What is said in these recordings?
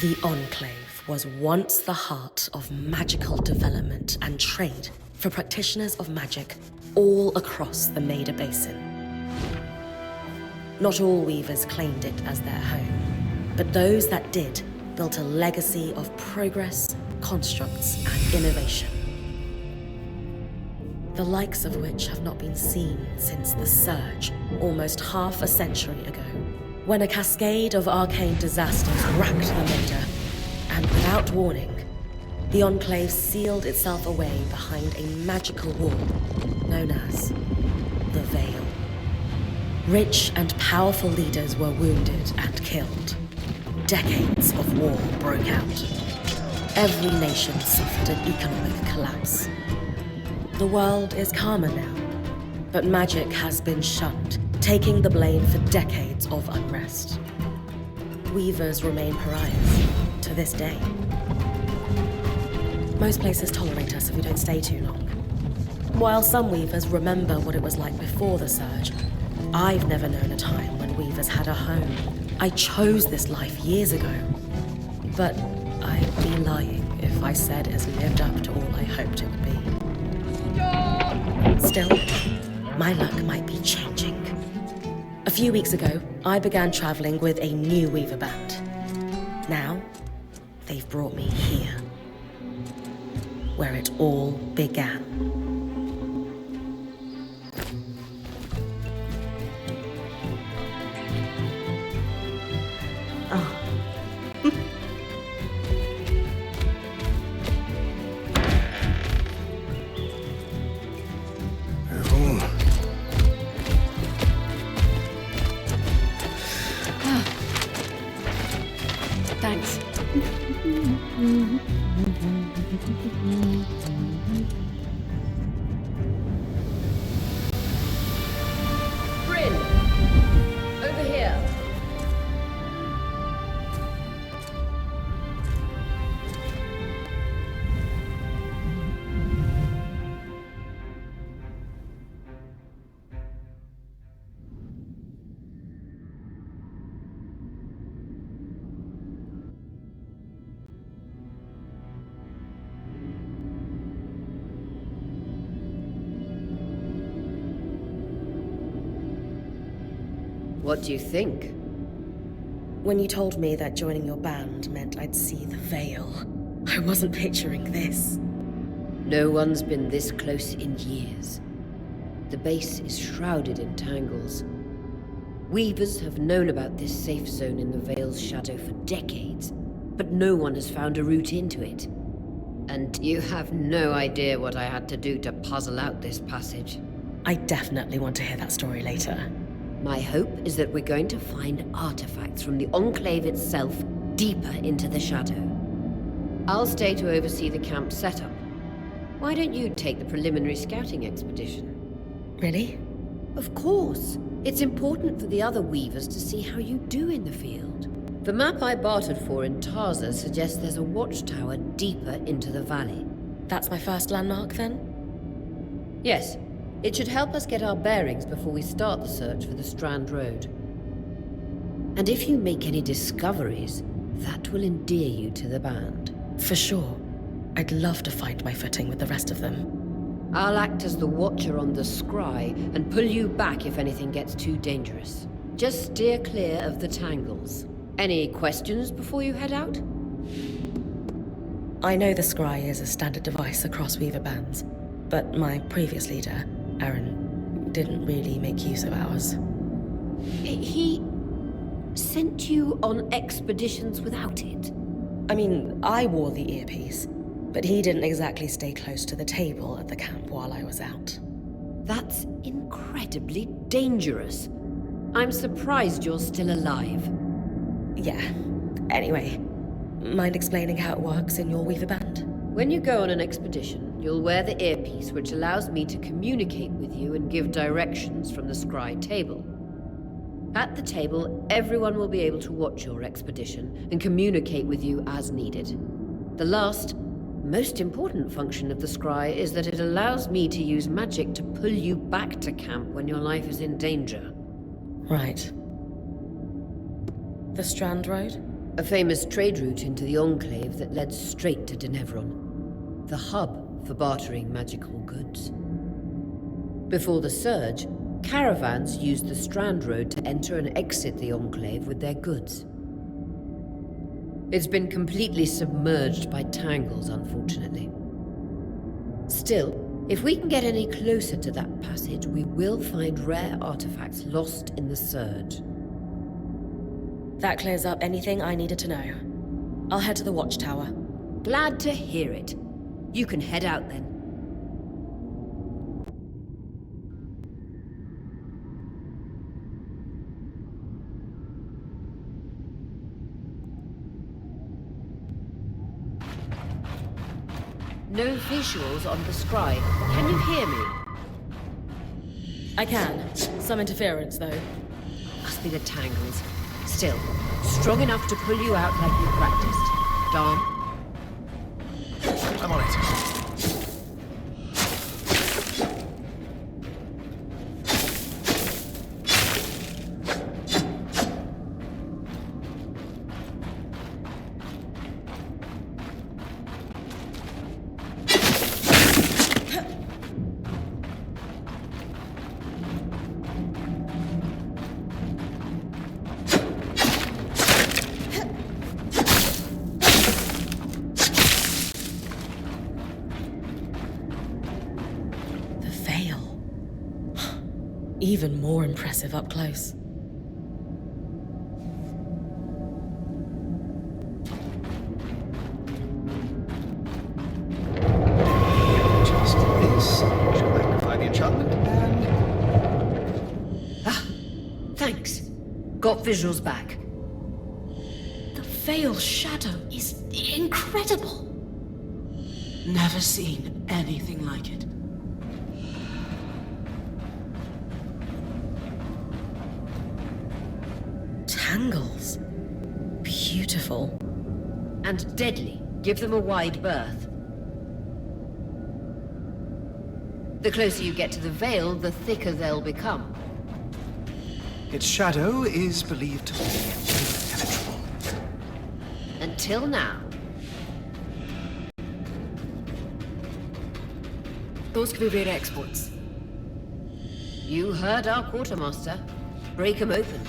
The Enclave was once the heart of magical development and trade for practitioners of magic all across the Maida Basin. Not all weavers claimed it as their home, but those that did built a legacy of progress, constructs, and innovation. The likes of which have not been seen since the Surge, almost half a century ago, when a cascade of arcane disasters racked the Maida, and without warning, the Enclave sealed itself away behind a magical wall known as the Veil. Rich and powerful leaders were wounded and killed. Decades of war broke out. Every nation suffered an economic collapse. The world is calmer now, but magic has been shunned, taking the blame for decades of unrest. Weavers remain pariahs to this day. Most places tolerate us if we don't stay too long. While some weavers remember what it was like before the Surge, I've never known a time when weavers had a home. I chose this life years ago, but I'd be lying if I said it's lived up to all I hoped it would be. Still, my luck might be changing. A few weeks ago, I began traveling with a new weaver band. Now, they've brought me here, where it all began. Oh. Thanks. Bryn! Over here. What do you think? When you told me that joining your band meant I'd see the Veil, I wasn't picturing this. No one's been this close in years. The base is shrouded in tangles. Weavers have known about this safe zone in the Veil's shadow for decades, but no one has found a route into it. And you have no idea what I had to do to puzzle out this passage. I definitely want to hear that story later. My hope is that we're going to find artifacts from the Enclave itself deeper into the shadow. I'll stay to oversee the camp setup. Why don't you take the preliminary scouting expedition? Really? Of course. It's important for the other weavers to see how you do in the field. The map I bartered for in Tarza suggests there's a watchtower deeper into the valley. That's my first landmark, then? Yes. It should help us get our bearings before we start the search for the Strand Road. And if you make any discoveries, that will endear you to the band. For sure. I'd love to find my footing with the rest of them. I'll act as the watcher on the scry and pull you back if anything gets too dangerous. Just steer clear of the tangles. Any questions before you head out? I know the scry is a standard device across weaver bands, but my previous leader, Aaron, didn't really make use of ours. He sent you on expeditions without it? I mean, I wore the earpiece, but he didn't exactly stay close to the table at the camp while I was out. That's incredibly dangerous. I'm surprised you're still alive. Yeah. Anyway, mind explaining how it works in your weaver band? When you go on an expedition, you'll wear the earpiece, which allows me to communicate with you and give directions from the scry table. At the table, everyone will be able to watch your expedition and communicate with you as needed. The last, most important function of the scry is that it allows me to use magic to pull you back to camp when your life is in danger. Right. The Strand Road? A famous trade route into the Enclave that led straight to Denevron, the hub for bartering magical goods. Before the Surge, caravans used the Strand Road to enter and exit the Enclave with their goods. It's been completely submerged by tangles, unfortunately. Still, if we can get any closer to that passage, we will find rare artifacts lost in the Surge. That clears up anything I needed to know. I'll head to the watchtower. Glad to hear it. You can head out then. No visuals on the scribe. Can you hear me? I can. Some interference, though. Must be the tangles. Still, strong enough to pull you out like you practiced. Dom? I'm on it. Even more impressive up close. Just this. Should magnify the enchantment and... Ah, thanks. Got visuals back. The Veil shadow is incredible. Never seen anything like it. Tangles. Beautiful. And deadly. Give them a wide berth. The closer you get to the Veil, the thicker they'll become. Its shadow is believed to be impenetrable. Until now. Those could be rare exports. You heard our quartermaster. Break them open.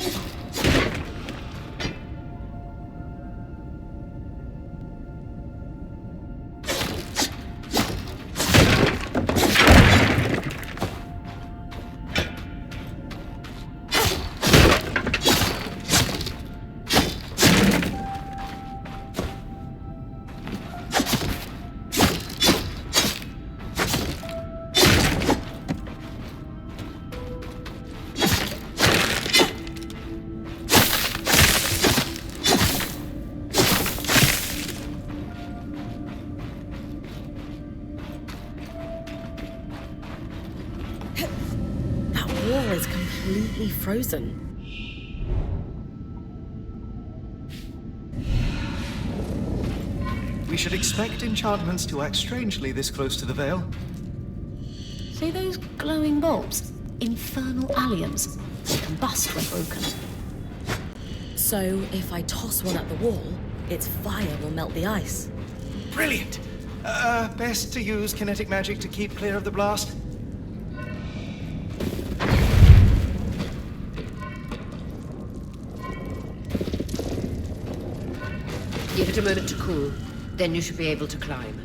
Is completely frozen. We should expect enchantments to act strangely this close to the Veil. See those glowing bulbs? Infernal alliums. They combust when broken. So, if I toss one at the wall, its fire will melt the ice. Brilliant! Best to use kinetic magic to keep clear of the blast. Give it a moment to cool, then you should be able to climb.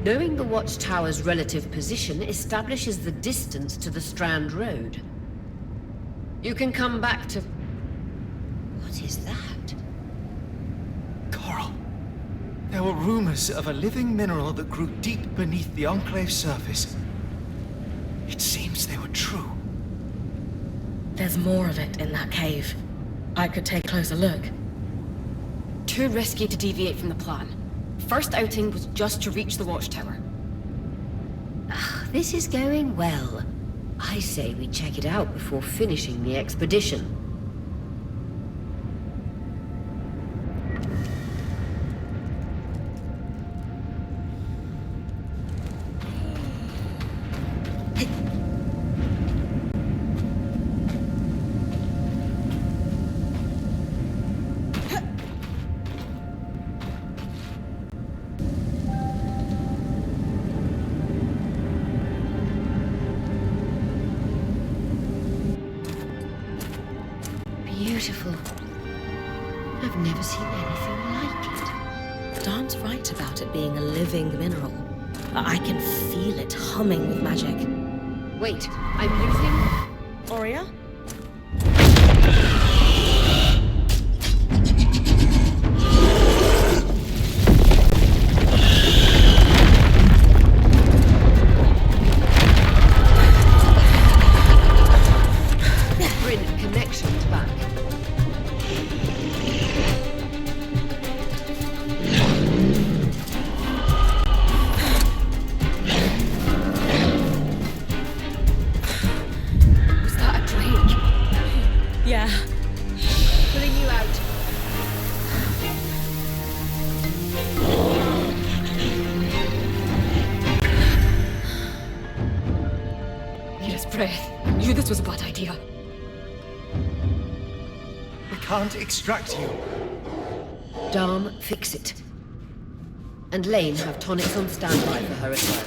Knowing the watchtower's relative position establishes the distance to the Strand Road. You can come back to... What is that? Coral. There were rumors of a living mineral that grew deep beneath the Enclave's surface. It seems they were true. There's more of it in that cave. I could take a closer look. Too risky to deviate from the plan. First outing was just to reach the watchtower. This is going well. I say we check it out before finishing the expedition. Beautiful. I've never seen anything like it. Dan's right about it being a living mineral. I can feel it humming with magic. Wait, I'm losing... Aurea? Connections back. Was that a drake? Yeah. Pulling you out. Need his breath. I knew this was a bad idea. We can't extract you. Dom, fix it. And Lane, have tonics on standby for her return.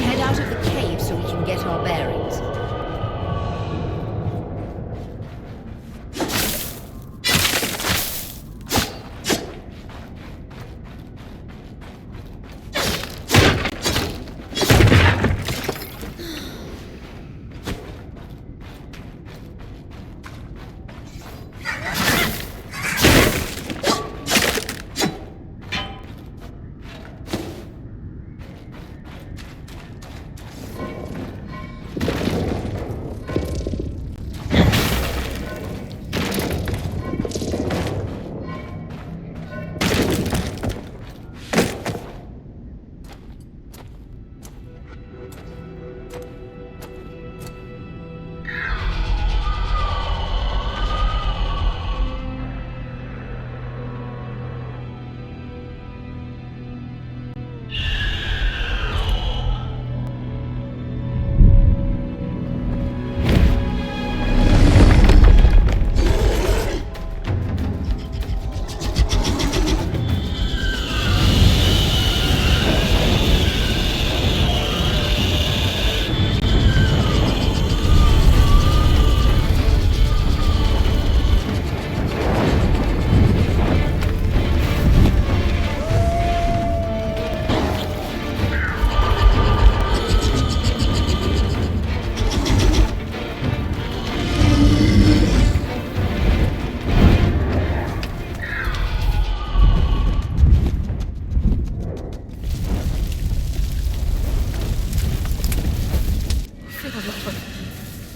Head out of the cave so we can get our bearings.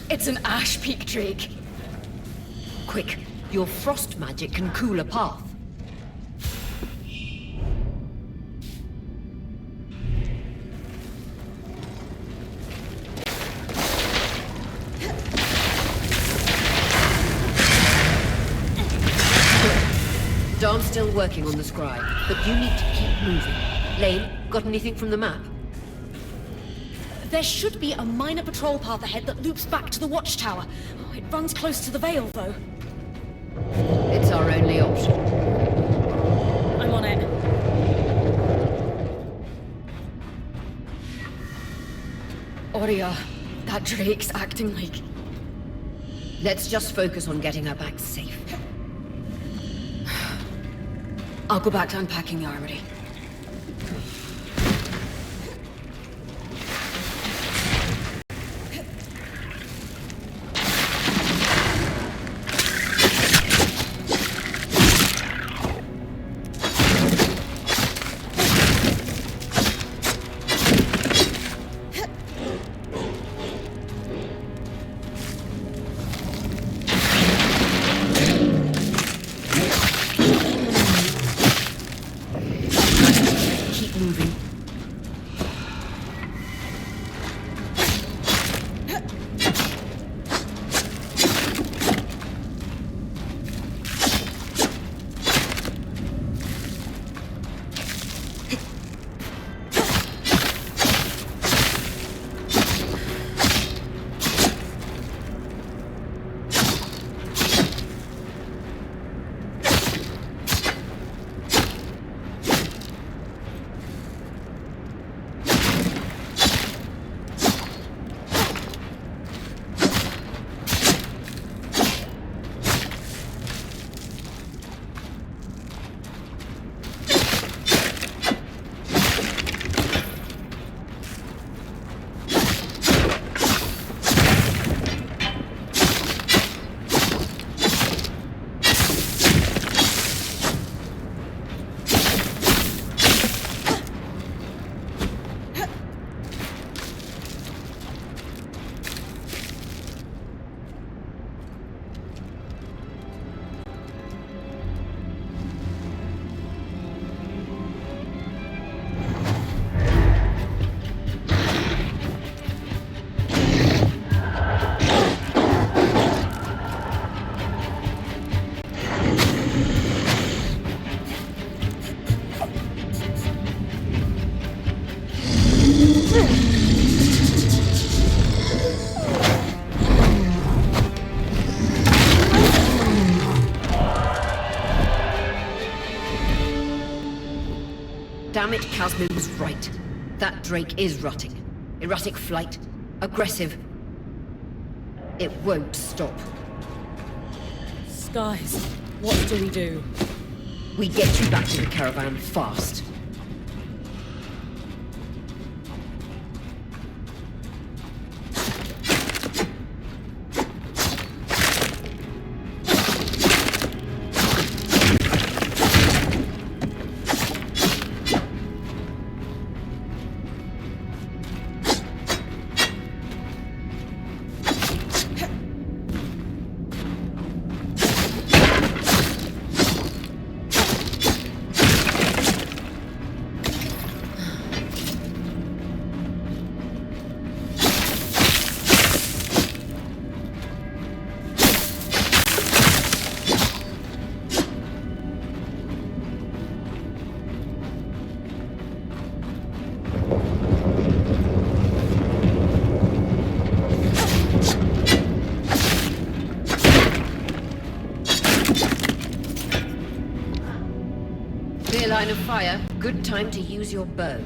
It's an Ash Peak drake. Quick, your frost magic can cool a path. Darm's still working on the scry, but you need to keep moving. Lane, got anything from the map? There should be a minor patrol path ahead that loops back to the watchtower. Oh, it runs close to the Vale, though. It's our only option. I'm on it. Oria, that Drake's acting like... Let's just focus on getting her back safe. I'll go back to unpacking the armory. Damn it, Casmin was right. That Drake is rotting. Erratic flight. Aggressive. It won't stop. Skies, what do we do? We get you back to the caravan fast. Clear line of fire. Good time to use your bow.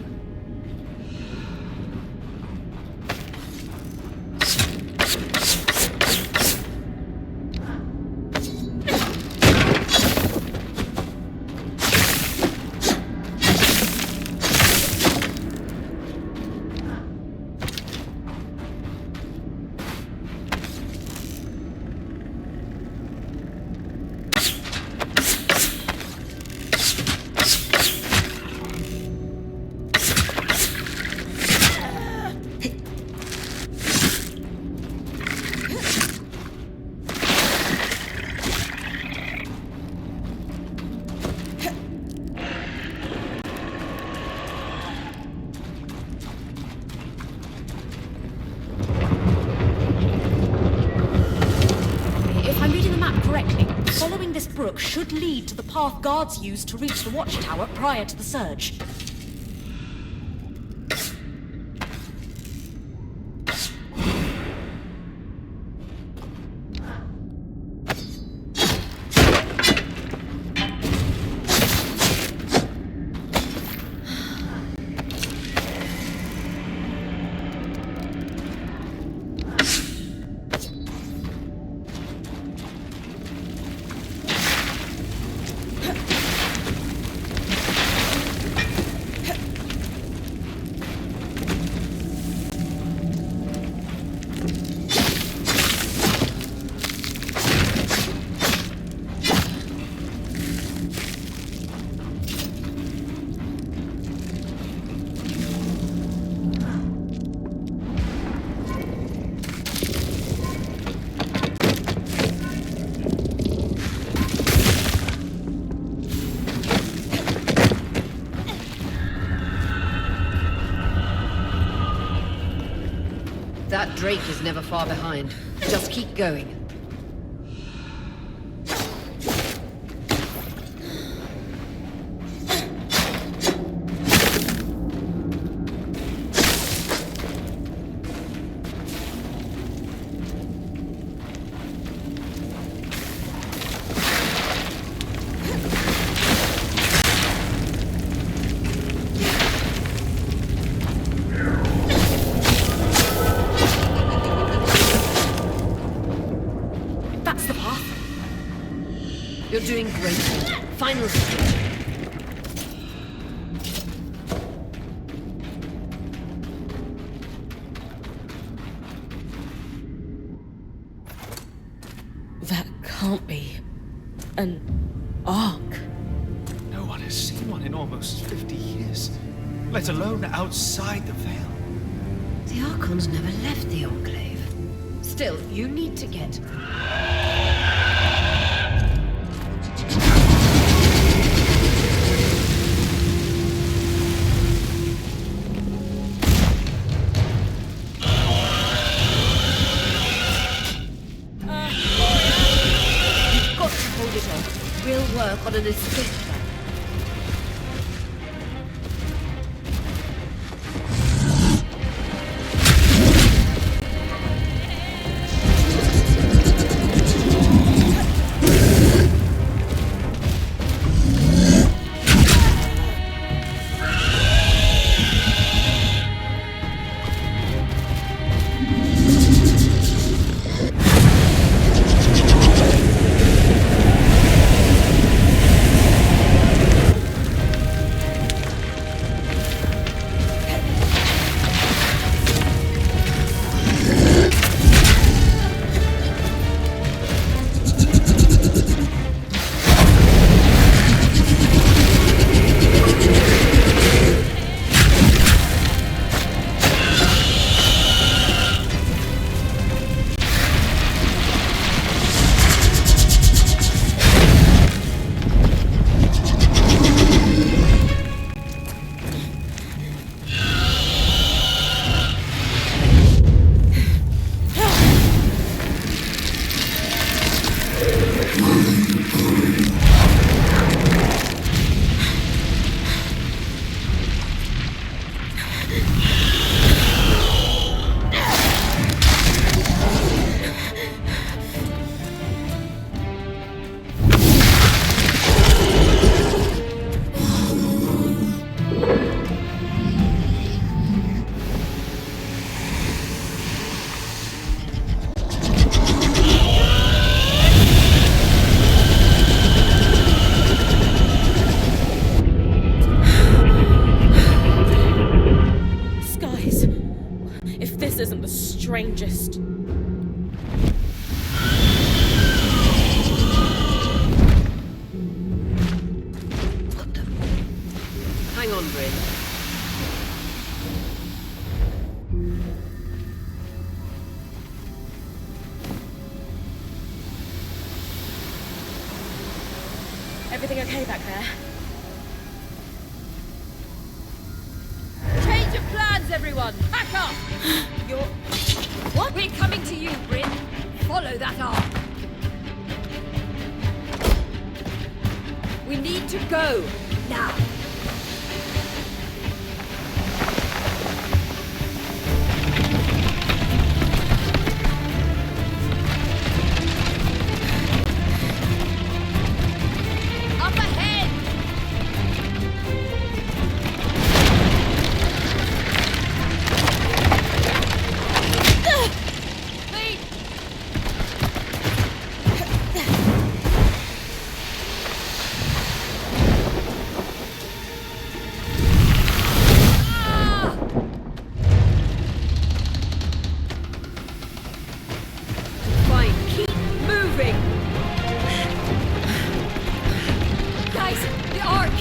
this brook should lead to the path guards used to reach the watchtower prior to the surge. That Drake is never far behind. Just keep going. You're doing great. Final stage. That can't be an ark. No one has seen one in almost 50 years, let alone outside the Veil. The Archons never left the Enclave. Still, you need to get... We'll work on an escape plan. Strangest. What the... Hang on, Bryn. Everything okay back there? Change of plans, everyone! Pack up! You're... What? We're coming to you, Bryn. Follow that arc. We need to go! Now! Up ahead! Lead! Fine, keep moving! Guys, the Ark!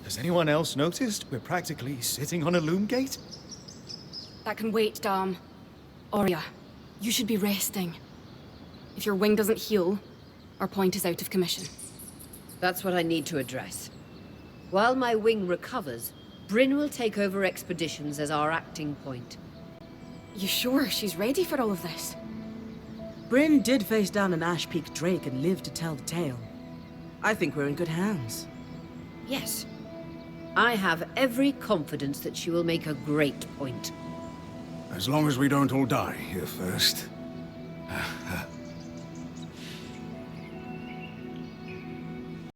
Has anyone else noticed we're practically sitting on a loom gate? That can wait, Dom. Arya, you should be resting. If your wing doesn't heal, our point is out of commission. That's what I need to address. While my wing recovers, Bryn will take over expeditions as our acting point. You sure she's ready for all of this? Bryn did face down an Ash Peak Drake and lived to tell the tale. I think we're in good hands. Yes. I have every confidence that she will make a great point. As long as we don't all die here first.